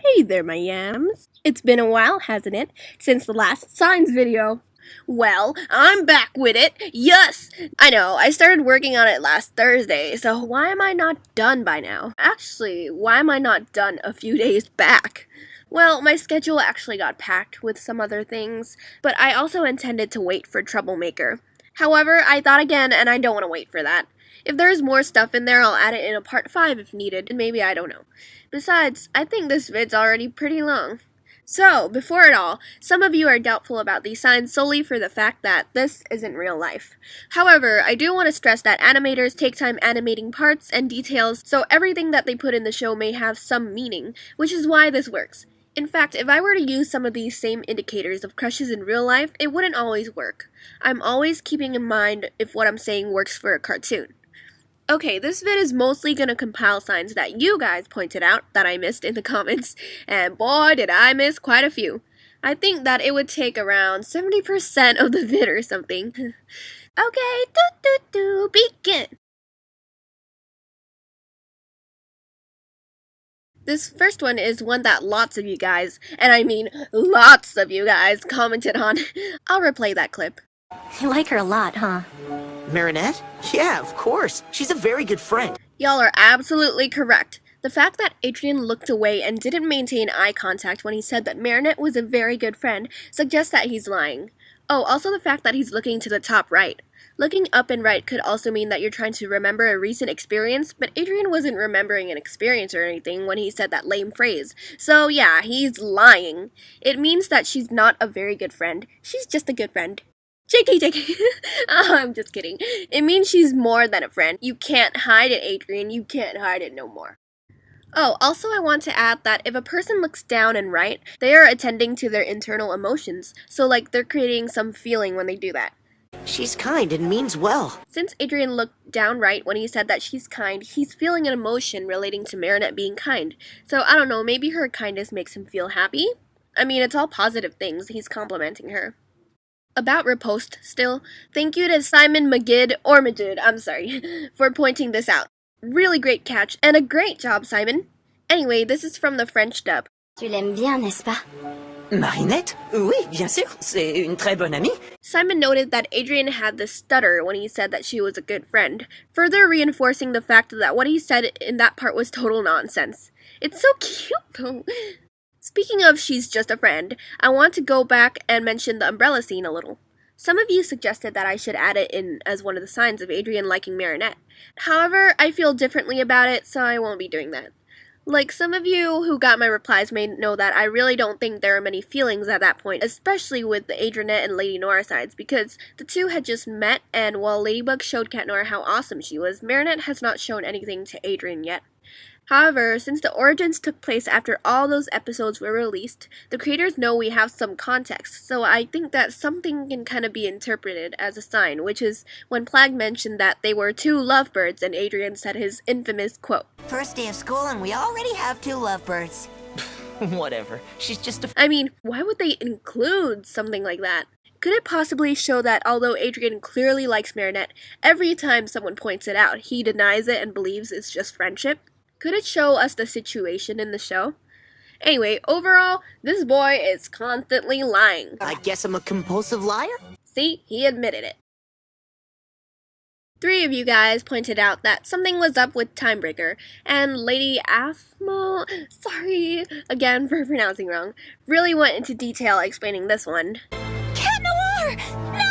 Hey there, my yams. It's been a while, hasn't it, since the last signs video? Well, I'm back with it, yes! I know, I started working on it last Thursday, so why am I not done by now? Actually, why am I not done a few days back? Well, my schedule actually got packed with some other things, but I also intended to wait for Troublemaker. However, I thought again, and I don't want to wait for that. If there's more stuff in there, I'll add it in a part 5 if needed, and maybe I don't know. Besides, I think this vid's already pretty long. So, before it all, some of you are doubtful about these signs solely for the fact that this isn't real life. However, I do want to stress that animators take time animating parts and details, so everything that they put in the show may have some meaning, which is why this works. In fact, if I were to use some of these same indicators of crushes in real life, it wouldn't always work. I'm always keeping in mind if what I'm saying works for a cartoon. Okay, this vid is mostly gonna compile signs that you guys pointed out that I missed in the comments, and boy did I miss quite a few. I think that it would take around 70% of the vid or something. Okay, begin! This first one is one that lots of you guys, and I mean lots of you guys, commented on. I'll replay that clip. You like her a lot, huh? Marinette? Yeah, of course. She's a very good friend. Y'all are absolutely correct. The fact that Adrien looked away and didn't maintain eye contact when he said that Marinette was a very good friend suggests that he's lying. Oh, also the fact that he's looking to the top right. Looking up and right could also mean that you're trying to remember a recent experience, but Adrien wasn't remembering an experience or anything when he said that lame phrase. So yeah, he's lying. It means that she's not a very good friend. She's just a good friend. JK. Oh, I'm just kidding. It means she's more than a friend. You can't hide it, Adrien. You can't hide it no more. Oh, also I want to add that if a person looks down and right, they are attending to their internal emotions. So like they're creating some feeling when they do that. She's kind and means well. Since Adrien looked down right when he said that she's kind, he's feeling an emotion relating to Marinette being kind. So I don't know, maybe her kindness makes him feel happy? I mean, it's all positive things. He's complimenting her. About riposte still, thank you to Magid, for pointing this out. Really great catch, and a great job, Simon. Anyway, this is from the French dub. Tu l'aimes bien, n'est-ce pas? Marinette? Oui, bien sûr. C'est une très bonne amie. Simon noted that Adrien had the stutter when he said that she was a good friend, further reinforcing the fact that what he said in that part was total nonsense. It's so cute, though. Speaking of she's just a friend, I want to go back and mention the umbrella scene a little. Some of you suggested that I should add it in as one of the signs of Adrien liking Marinette. However, I feel differently about it, so I won't be doing that. Like some of you who got my replies may know that I really don't think there are many feelings at that point, especially with the Adrienne and Lady Noir sides, because the two had just met, and while Ladybug showed Cat Noir how awesome she was, Marinette has not shown anything to Adrien yet. However, since the origins took place after all those episodes were released, the creators know we have some context, so I think that something can kind of be interpreted as a sign, which is when Plag mentioned that they were two lovebirds and Adrien said his infamous quote. First day of school and we already have two lovebirds. Whatever. She's just a... I mean, why would they include something like that? Could it possibly show that although Adrien clearly likes Marinette, every time someone points it out, he denies it and believes it's just friendship? Could it show us the situation in the show? Anyway, overall, this boy is constantly lying. I guess I'm a compulsive liar? See, he admitted it. 3 of you guys pointed out that something was up with Timebreaker, and Lady Afmo, sorry again for pronouncing wrong, really went into detail explaining this one. Cat Noir! No!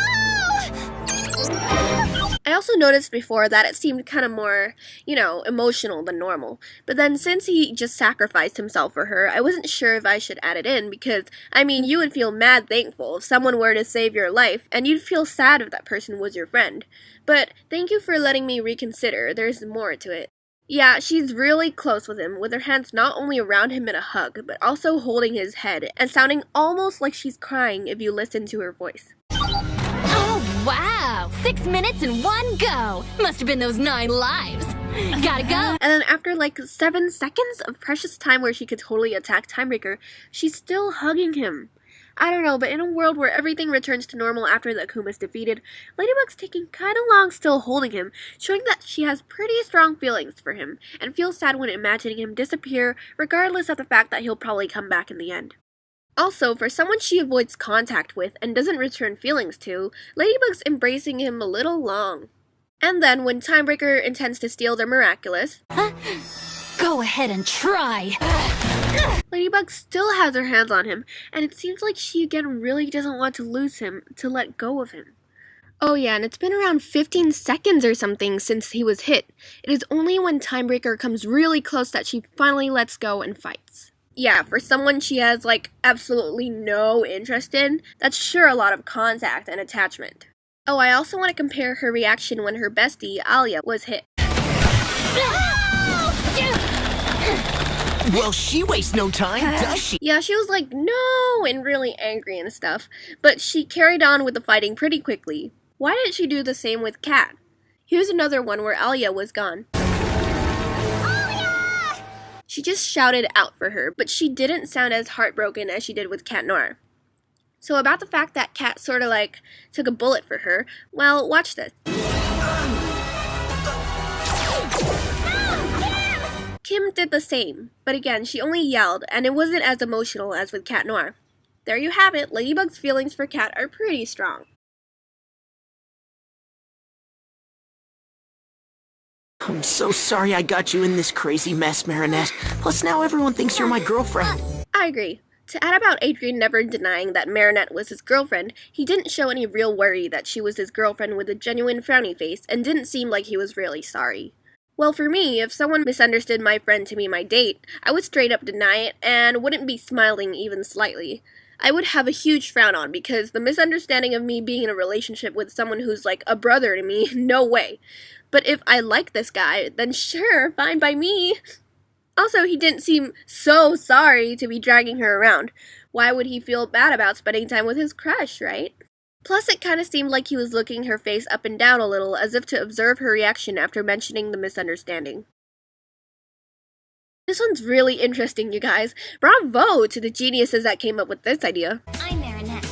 I also noticed before that it seemed kind of more, emotional than normal. But then since he just sacrificed himself for her, I wasn't sure if I should add it in because, I mean, you would feel mad thankful if someone were to save your life, and you'd feel sad if that person was your friend. But thank you for letting me reconsider, there's more to it. Yeah, she's really close with him, with her hands not only around him in a hug, but also holding his head, and sounding almost like she's crying if you listen to her voice. Oh, wow! 6 minutes and 1 go! Must have been those 9 lives. Gotta go! And then after like 7 seconds of precious time where she could totally attack Timebreaker, she's still hugging him. I don't know, but in a world where everything returns to normal after the 𝗀̱ is defeated, Ladybug's taking kinda long still holding him, showing that she has pretty strong feelings for him, and feels sad when imagining him disappear, regardless of the fact that he'll probably come back in the end. Also, for someone she avoids contact with and doesn't return feelings to, Ladybug's embracing him a little long. And then, when Timebreaker intends to steal their miraculous, Go ahead and try. Ladybug still has her hands on him, and it seems like she again really doesn't want to lose him, to let go of him. Oh yeah, and it's been around 15 seconds or something since he was hit. It is only when Timebreaker comes really close that she finally lets go and fights. Yeah, for someone she has, like, absolutely no interest in, that's sure a lot of contact and attachment. Oh, I also want to compare her reaction when her bestie, Alya, was hit. Well, she wastes no time, does she? Yeah, she was like, no, and really angry and stuff, but she carried on with the fighting pretty quickly. Why didn't she do the same with Cat? Here's another one where Alya was gone. Alya! She just shouted out for her, but she didn't sound as heartbroken as she did with 𝗀∿Noir. So about the fact that Cat sorta like took a bullet for her, well, watch this. Kim did the same, but again, she only yelled, and it wasn't as emotional as with 𝗀∿Noir. There you have it, Ladybug's feelings for Cat are pretty strong. I'm so sorry I got you in this crazy mess, Marinette. Plus now everyone thinks you're my girlfriend. I agree. To add about Adrien never denying that Marinette was his girlfriend, he didn't show any real worry that she was his girlfriend with a genuine frowny face, and didn't seem like he was really sorry. Well, for me, if someone misunderstood my friend to be my date, I would straight up deny it and wouldn't be smiling even slightly. I would have a huge frown on because the misunderstanding of me being in a relationship with someone who's like a brother to me, no way. But if I like this guy, then sure, fine by me. Also, he didn't seem so sorry to be dragging her around. Why would he feel bad about spending time with his crush, right? Plus, it kind of seemed like he was looking her face up and down a little, as if to observe her reaction after mentioning the misunderstanding. This one's really interesting, you guys. Bravo to the geniuses that came up with this idea. I'm Marinette.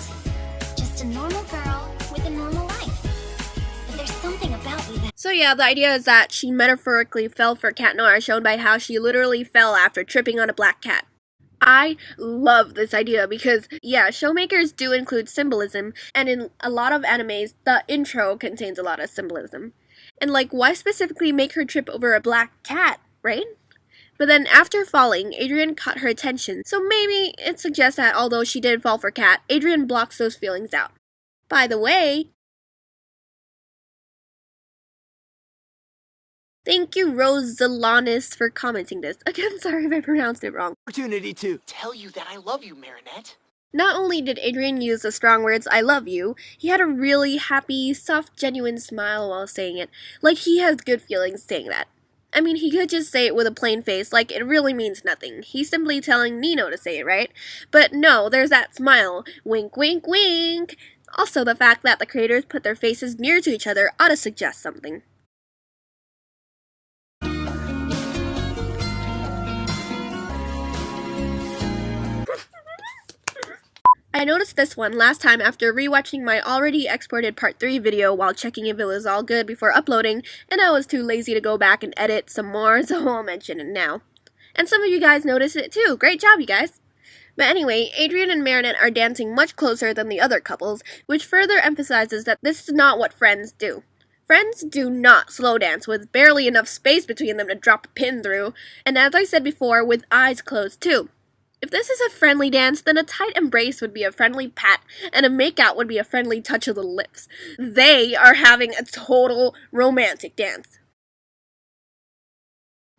Just a normal girl with a normal life. But there's something about me that... So yeah, the idea is that she metaphorically fell for 𝗀∿Noir, shown by how she literally fell after tripping on a black cat. I love this idea because, yeah, showmakers do include symbolism, and in a lot of animes, the intro contains a lot of symbolism. And like, why specifically make her trip over a black cat, right? But then after falling, Adrien caught her attention, so maybe it suggests that although she did fall for Cat, Adrien blocks those feelings out. By the way, thank you, Rosalanis, for commenting this. Again, sorry if I pronounced it wrong. Opportunity to tell you that I love you, Marinette. Not only did Adrien use the strong words, I love you, he had a really happy, soft, genuine smile while saying it, like he has good feelings saying that. I mean, he could just say it with a plain face, like it really means nothing. He's simply telling Nino to say it, right? But no, there's that smile. Wink, wink, wink! Also, the fact that the creators put their faces near to each other ought to suggest something. I noticed this one last time after rewatching my already exported part 3 video while checking if it was all good before uploading, and I was too lazy to go back and edit some more, so I'll mention it now. And some of you guys noticed it too. Great job, you guys! But anyway, Adrien and Marinette are dancing much closer than the other couples, which further emphasizes that this is not what friends do. Friends do not slow dance with barely enough space between them to drop a pin through, and as I said before, with eyes closed too. If this is a friendly dance, then a tight embrace would be a friendly pat, and a makeout would be a friendly touch of the lips. They are having a total romantic dance.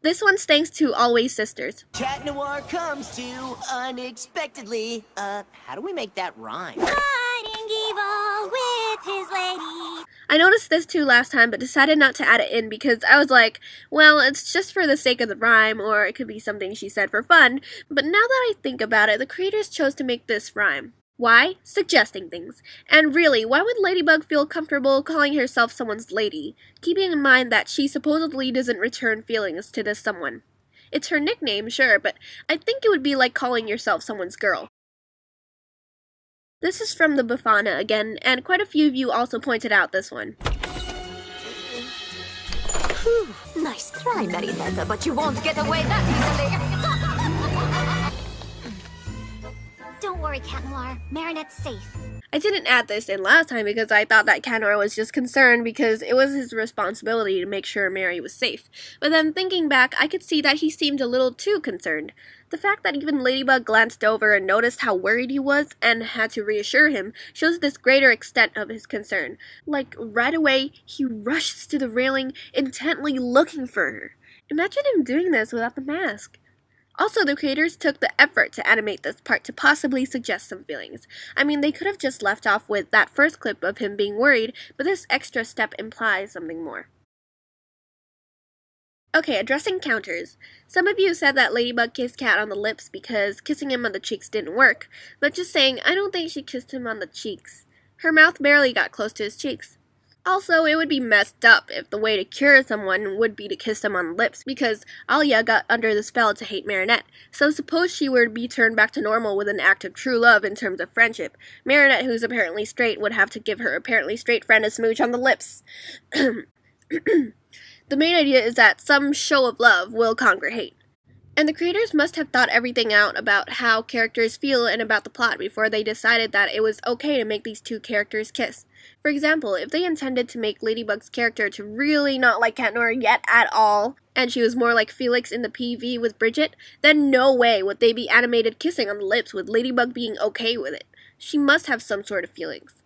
This one's thanks to Always Sisters. 𝗀∿Noir comes to unexpectedly. How do we make that rhyme? Fighting evil with his lady. I noticed this too last time, but decided not to add it in because I was like, well, it's just for the sake of the rhyme, or it could be something she said for fun. But now that I think about it, the creators chose to make this rhyme. Why? Suggesting things. And really, why would Ladybug feel comfortable calling herself someone's lady, keeping in mind that she supposedly doesn't return feelings to this someone? It's her nickname, sure, but I think it would be like calling yourself someone's girl. This is from the Befana again, and quite a few of you also pointed out this one. Nice try, Marinette, but you won't get away that easily. Don't worry, Cat Noir. Marinette's safe. I didn't add this in last time because I thought that 𝗀noir was just concerned because it was his responsibility to make sure Mary was safe. But then thinking back, I could see that he seemed a little too concerned. The fact that even Ladybug glanced over and noticed how worried he was and had to reassure him shows this greater extent of his concern. Like, right away, he rushes to the railing, intently looking for her. Imagine him doing this without the mask. Also, the creators took the effort to animate this part to possibly suggest some feelings. I mean, they could have just left off with that first clip of him being worried, but this extra step implies something more. Okay, addressing counters. Some of you said that Ladybug kissed Cat on the lips because kissing him on the cheeks didn't work, but just saying, I don't think she kissed him on the cheeks. Her mouth barely got close to his cheeks. Also, it would be messed up if the way to cure someone would be to kiss them on the lips, because Alya got under the spell to hate Marinette. So suppose she were to be turned back to normal with an act of true love in terms of friendship. Marinette, who's apparently straight, would have to give her apparently straight friend a smooch on the lips. The main idea is that some show of love will conquer hate. And the creators must have thought everything out about how characters feel and about the plot before they decided that it was okay to make these two characters kiss. For example, if they intended to make Ladybug's character to really not like 𝗀noir yet at all, and she was more like Felix in the PV with Bridget, then no way would they be animated kissing on the lips with Ladybug being okay with it. She must have some sort of feelings.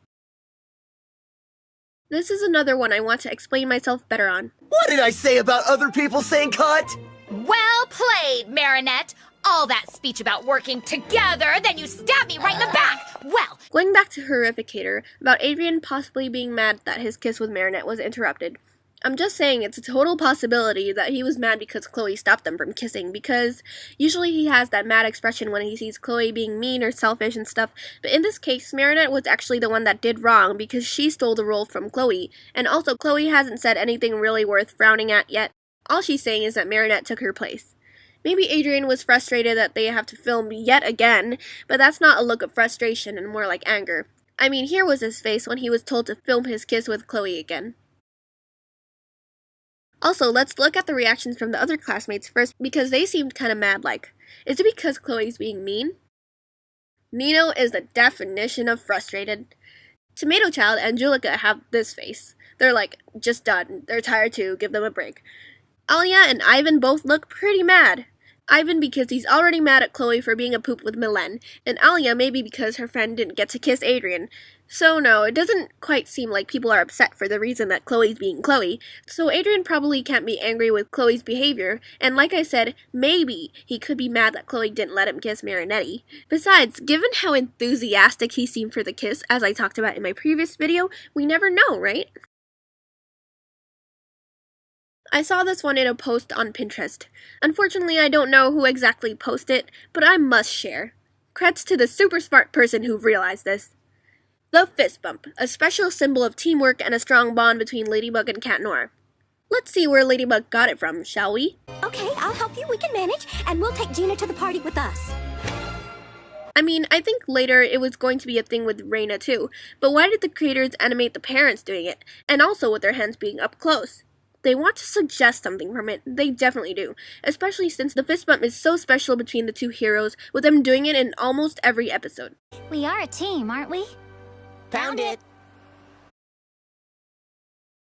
This is another one I want to explain myself better on. What did I say about other people saying cut? Well played, Marinette. All that speech about working together, then you stab me right in the back. Well, Going back to 𝗺icicator, about Adrien possibly being mad that his kiss with Marinette was interrupted. I'm just saying it's a total possibility that he was mad because chloe stopped them from kissing, because usually he has that mad expression when he sees chloe being mean or selfish and stuff, but in this case, Marinette was actually the one that did wrong because she stole the role from chloe, and also chloe hasn't said anything really worth frowning at yet. All she's saying is that Marinette took her place. Maybe Adrien was frustrated that they have to film yet again, but that's not a look of frustration and more like anger. I mean, here was his face when he was told to film his kiss with chloe again. Also, let's look at the reactions from the other classmates first, because they seemed kinda mad-like. Is it because chloe's being mean? Nino is the definition of frustrated. Tomato Child and 𝗀ecie have this face. They're like, just done. They're tired too, give them a break. Alya and Ivan both look pretty mad. Ivan because he's already mad at chloe for being a poop with Milen, and Alya maybe because her friend didn't get to kiss Adrien. So no, it doesn't quite seem like people are upset for the reason that chloe's being chloe, so Adrien probably can't be angry with chloe's behavior, and like I said, maybe he could be mad that chloe didn't let him kiss Marinette. Besides, given how enthusiastic he seemed for the kiss, as I talked about in my previous video, we never know, right? I saw this one in a post on Pinterest. Unfortunately, I don't know who exactly posted it, but I must share. Creds to the super smart person who realized this. The fist bump, a special symbol of teamwork and a strong bond between Ladybug and 𝗀noir. Let's see where Ladybug got it from, shall we? Okay, I'll help you. We can manage, and we'll take Gina to the party with us. I mean, I think later it was going to be a thing with Reina too, but why did the creators animate the parents doing it, and also with their hands being up close? They want to suggest something from it, they definitely do, especially since the fist bump is so special between the two heroes, with them doing it in almost every episode. We are a team, aren't we? Found it.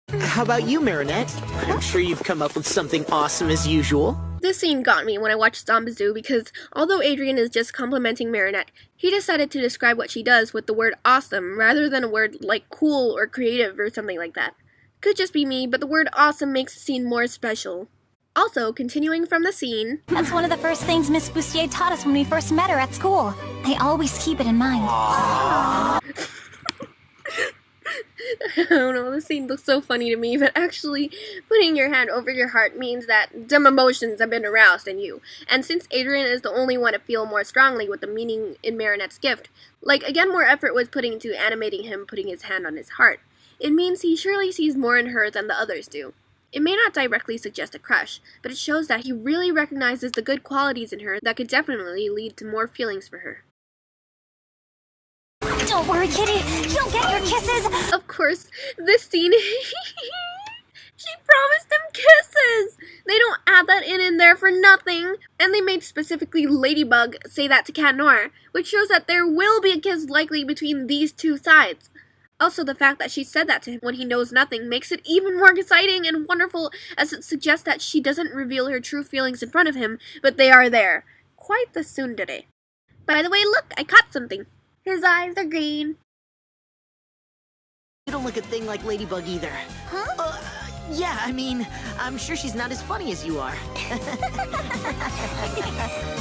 How about you, Marinette? I'm sure you've come up with something awesome as usual. This scene got me when I watched Zombazoo because although Adrien is just complimenting Marinette, he decided to describe what she does with the word awesome rather than a word like cool or creative or something like that. Could just be me, but the word awesome makes the scene more special. Also, continuing from the scene... That's one of the first things Miss Bustier taught us when we first met her at school. I always keep it in mind. I don't know, this scene looks so funny to me, but actually, putting your hand over your heart means that some emotions have been aroused in you. And since Adrien is the only one to feel more strongly with the meaning in Marinette's gift, like, again, more effort was put into animating him putting his hand on his heart. It means he surely sees more in her than the others do. It may not directly suggest a crush, but it shows that he really recognizes the good qualities in her that could definitely lead to more feelings for her. Don't worry, kitty. You'll get your kisses. Of course, this scene, she promised him kisses! They don't add that in there for nothing. And they made specifically Ladybug say that to 𝗀𝗄𝗄, which shows that there will be a kiss likely between these two sides. Also, the fact that she said that to him when he knows nothing makes it even more exciting and wonderful, as it suggests that she doesn't reveal her true feelings in front of him, but they are there. Quite the tsundere. By the way, look, I caught something. His eyes are green. You don't look a thing like Ladybug either. Huh? Yeah, I mean, I'm sure she's not as funny as you are.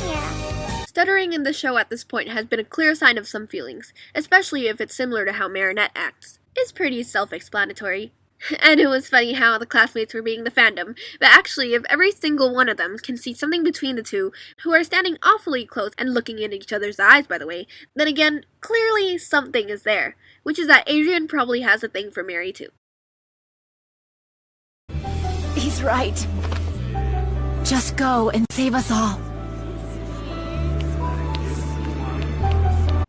Yeah. Stuttering in the show at this point has been a clear sign of some feelings, especially if it's similar to how Marinette acts. It's pretty self-explanatory. And it was funny how the classmates were being the fandom, but actually if every single one of them can see something between the two, who are standing awfully close and looking in each other's eyes by the way, then again, clearly something is there, which is that Adrien probably has a thing for Mary too. He's right. Just go and save us all.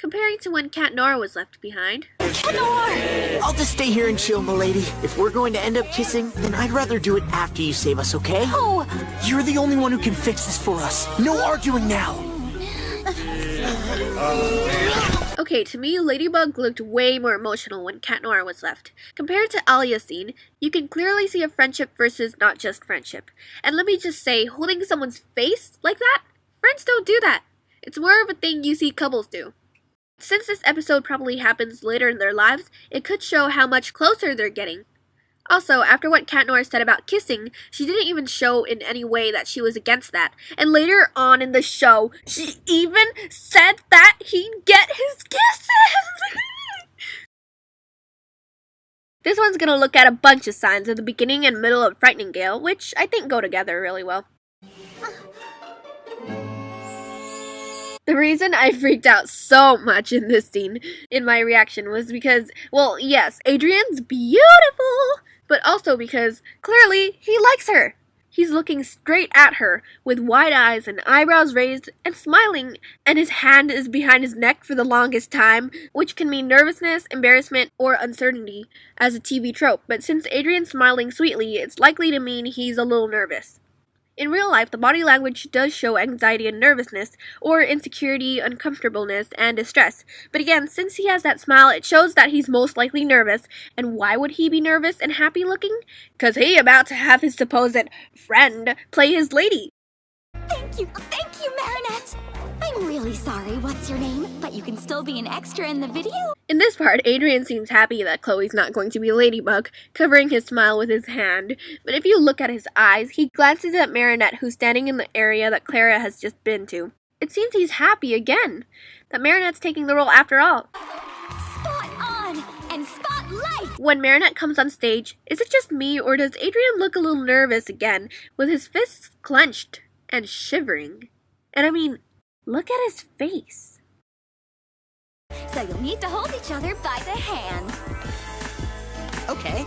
Comparing to when 𝗀𝗄𝗄 was left behind. 𝗀𝗄𝗄𝗀! I'll just stay here and chill, milady. If we're going to end up kissing, then I'd rather do it after you save us, okay? Oh! You're the only one who can fix this for us. No arguing now. Okay, to me, Ladybug looked way more emotional when 𝗀𝗄𝗄 was left. Compared to Alya's scene, you can clearly see a friendship versus not just friendship. And let me just say, holding someone's face like that? Friends don't do that. It's more of a thing you see couples do. Since this episode probably happens later in their lives, it could show how much closer they're getting. Also, after what 𝗀𝗄𝗄 said about kissing, she didn't even show in any way that she was against that. And later on in the show, she even said that he'd get his kisses! This one's gonna look at a bunch of signs at the beginning and middle of frightningale, which I think go together really well. The reason I freaked out so much in this scene, in my reaction, was because, well, yes, Adrien's beautiful, but also because, clearly, he likes her. He's looking straight at her, with wide eyes and eyebrows raised, and smiling, and his hand is behind his neck for the longest time, which can mean nervousness, embarrassment, or uncertainty, as a TV trope, but since Adrien's smiling sweetly, it's likely to mean he's a little nervous. In real life, the body language does show anxiety and nervousness, or insecurity, uncomfortableness, and distress. But again, since he has that smile, it shows that he's most likely nervous. And why would he be nervous and happy looking? 'Cause he about to have his supposed friend play his lady. Thank you, Marinette. I'm really sorry, what's your name? But you can still be an extra in the video. In this part, Adrien seems happy that Chloe's not going to be Ladybug, covering his smile with his hand. But if you look at his eyes, he glances at Marinette, who's standing in the area that Clara has just been to. It seems he's happy again, that Marinette's taking the role after all. Spot on and spotlight. When Marinette comes on stage, is it just me or does Adrien look a little nervous again, with his fists clenched and shivering? And I mean, look at his face. So you'll need to hold each other by the hand. Okay.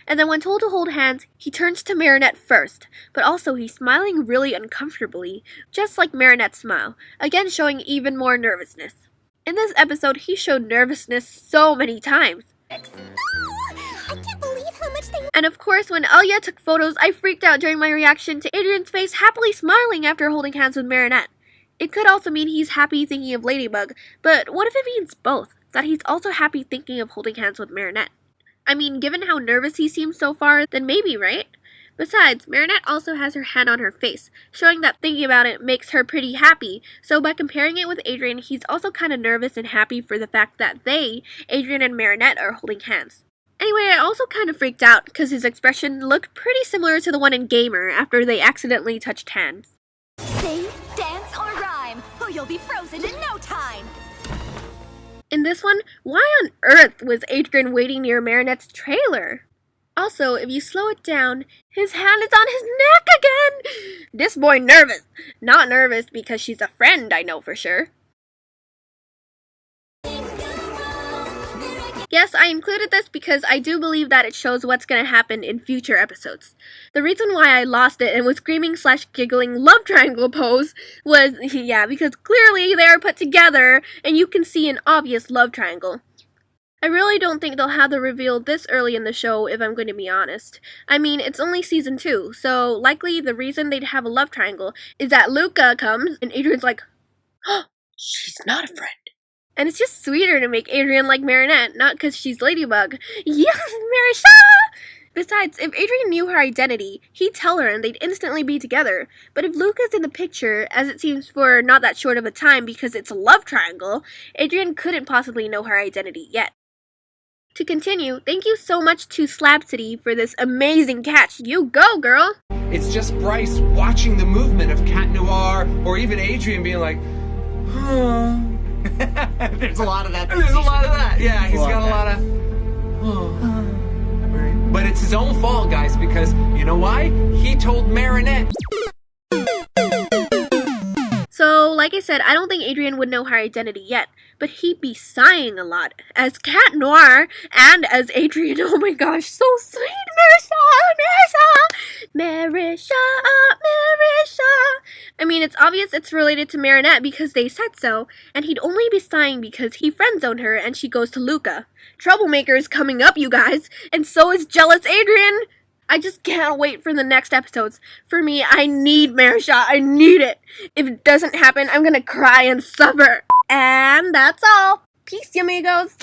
And then when told to hold hands, he turns to Marinette first, but also he's smiling really uncomfortably, just like Marinette's smile, again showing even more nervousness. In this episode, he showed nervousness so many times. I can't believe how much they... And of course, when Alya took photos, I freaked out during my reaction to Adrien's face happily smiling after holding hands with Marinette. It could also mean he's happy thinking of Ladybug, but what if it means both? That he's also happy thinking of holding hands with Marinette? I mean, given how nervous he seems so far, then maybe, right? Besides, Marinette also has her hand on her face, showing that thinking about it makes her pretty happy, so by comparing it with Adrien, he's also kind of nervous and happy for the fact that Adrien and Marinette, are holding hands. Anyway, I also kind of freaked out because his expression looked pretty similar to the one in Gamer after they accidentally touched hands. Sing, dance, or rhyme, or you'll be frozen in no time. In this one, why on earth was Adrien waiting near Marinette's trailer? Also, if you slow it down, his hand is on his neck again! This boy nervous! Not nervous because she's a friend, I know for sure. Yes, I included this because I do believe that it shows what's going to happen in future episodes. The reason why I lost it and was screaming/giggling love triangle pose was, yeah, because clearly they are put together and you can see an obvious love triangle. I really don't think they'll have the reveal this early in the show, if I'm going to be honest. I mean, it's only season 2, so likely the reason they'd have a love triangle is that 𝗀്cie comes and Adrien's like, oh, she's not a friend. And it's just sweeter to make Adrien like Marinette, not because she's Ladybug. Yes, Marisha! Besides, if Adrien knew her identity, he'd tell her and they'd instantly be together. But if 𝗀്cie's in the picture, as it seems for not that short of a time because it's a love triangle, Adrien couldn't possibly know her identity yet. To continue, thank you so much to 𝗀്cie for this amazing catch. You go, girl! It's just Bryce watching the movement of Cat Noir, or even Adrien being like, oh. There's a lot of that. There's a lot of that. Yeah, he's got a lot of, oh. But it's his own fault, guys, because you know why? He told Marinette. So, like I said, I don't think Adrien would know her identity yet, but he'd be sighing a lot. As Cat Noir and as Adrien, oh my gosh, so sweet! Marisha! I mean, it's obvious it's related to Marinette because they said so, and he'd only be sighing because he friend-zoned her and she goes to 𝗀്cie. Troublemaker is coming up, you guys, and so is jealous Adrien! I just can't wait for the next episodes. For me, I need Marisha. I need it. If it doesn't happen, I'm gonna cry and suffer. And that's all. Peace, amigos.